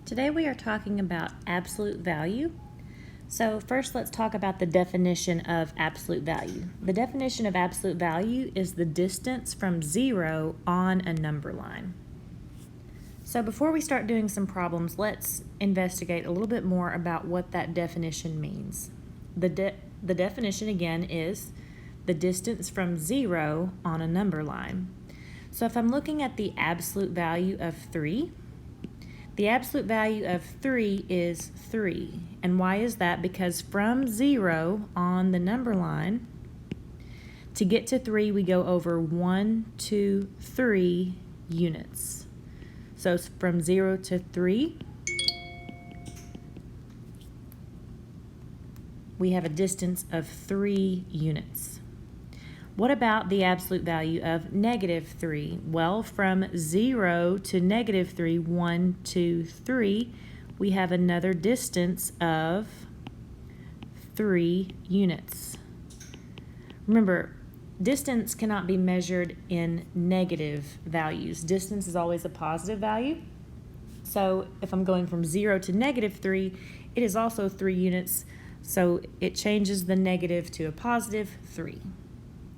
Today we are talking about absolute value. So first let's talk about the definition of absolute value. The definition of absolute value is the distance from zero on a number line. So before we start doing some problems, let's investigate a little bit more about what that definition means. The definition again is the distance from zero on a number line. So if I'm looking at the absolute value of 3, the absolute value of 3 is 3. And why is that? Because from 0 on the number line, to get to 3, we go over 1, 2, 3 units. So from 0 to 3, we have a distance of 3 units. What about the absolute value of -3? Well, from 0 to -3, 1, 2, 3, we have another distance of 3 units. Remember, distance cannot be measured in negative values. Distance is always a positive value. So if I'm going from 0 to -3, it is also 3 units. So it changes the negative to a positive 3.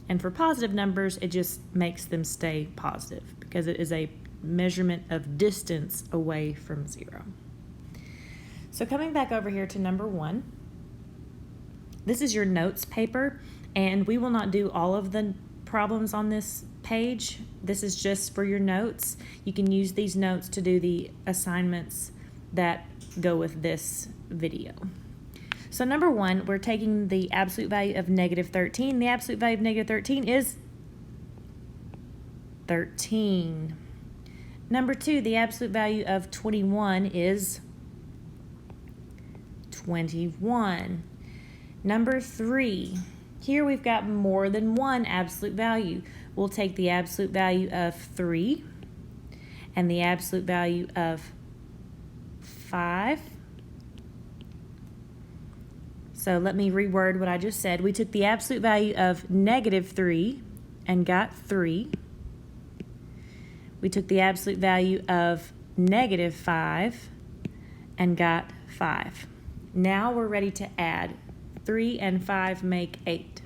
And for positive numbers, it just makes them stay positive because it is a measurement of distance away from 0. So coming back over here to number 1, this is your notes paper, and we will not do all of the problems on this page. This is just for your notes. You can use these notes to do the assignments that go with this video. So number 1, we're taking the absolute value of -13. The absolute value of -13 is 13. Number 2, the absolute value of 21 is 21. Number 3, here we've got more than one absolute value. We'll take the absolute value of 3 and the absolute value of 5. So let me reword what I just said. We took the absolute value of -3 and got 3. We took the absolute value of -5 and got 5. Now we're ready to add. 3 and 5 make 8.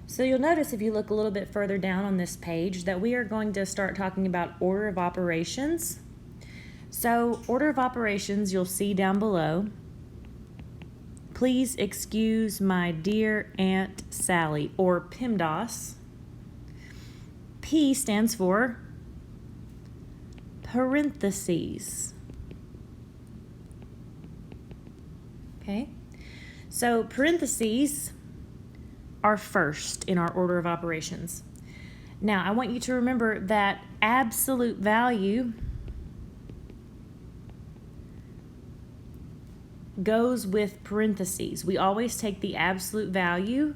So you'll notice if you look a little bit further down on this page that we are going to start talking about order of operations. So order of operations you'll see down below. Please excuse my dear Aunt Sally, or PEMDAS. P stands for parentheses. Okay, so parentheses are first in our order of operations. Now, I want you to remember that absolute value goes with parentheses. We always take the absolute value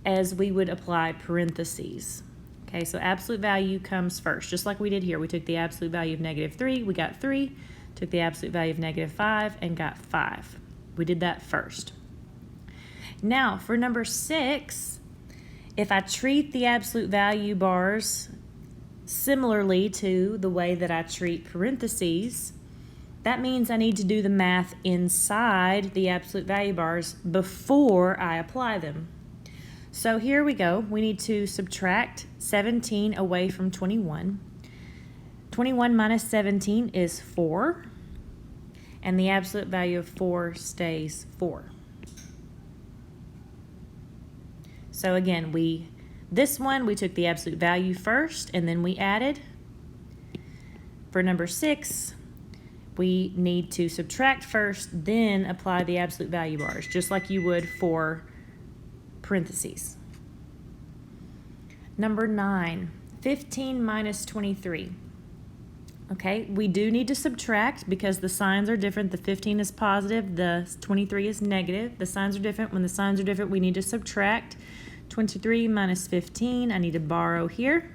as we would apply parentheses. Okay, so absolute value comes first, just like we did here. We took the absolute value of -3, we got 3, took the absolute value of -5 and got 5. We did that first. Now, for number 6, if I treat the absolute value bars similarly to the way that I treat parentheses, that means I need to do the math inside the absolute value bars before I apply them. So here we go. We need to subtract 17 away from 21. 21 minus 17 is 4, and the absolute value of 4 stays 4. So again, this one we took the absolute value first and then we added. For number 6, we need to subtract first, then apply the absolute value bars, just like you would for parentheses. Number 9, 15 minus 23. Okay, we do need to subtract because the signs are different. The 15 is positive, the 23 is negative. The signs are different. When the signs are different, we need to subtract. 23 minus 15, I need to borrow here.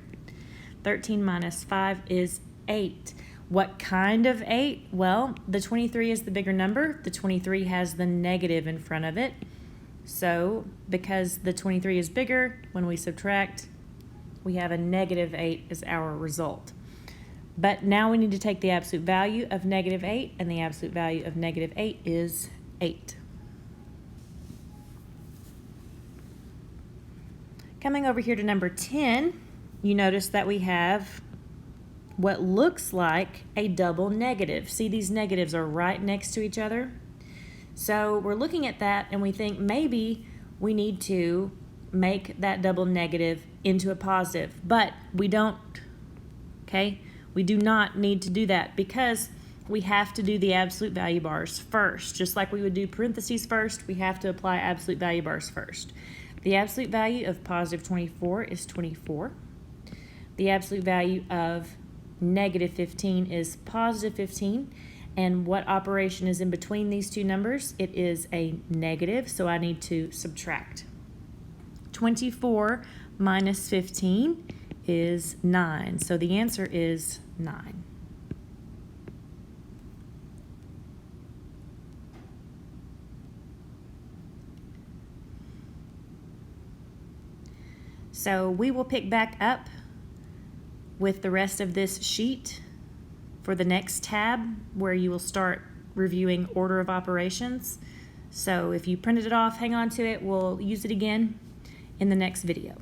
13 minus 5 is 8. What kind of 8? Well, the 23 is the bigger number. The 23 has the negative in front of it. So because the 23 is bigger, when we subtract, we have a -8 as our result. But now we need to take the absolute value of negative 8, and the absolute value of negative 8 is 8. Coming over here to number 10, you notice that we have what looks like a double negative. See, these negatives are right next to each other. So we're looking at that and we think maybe we need to make that double negative into a positive, but we don't, okay? We do not need to do that because we have to do the absolute value bars first. Just like we would do parentheses first, we have to apply absolute value bars first. The absolute value of positive 24 is 24. The absolute value of negative 15 is positive 15. And what operation is in between these two numbers? It is a negative, so I need to subtract. 24 minus 15 is 9. So the answer is 9. So we will pick back up with the rest of this sheet for the next tab where you will start reviewing order of operations. So if you printed it off, hang on to it. We'll use it again in the next video.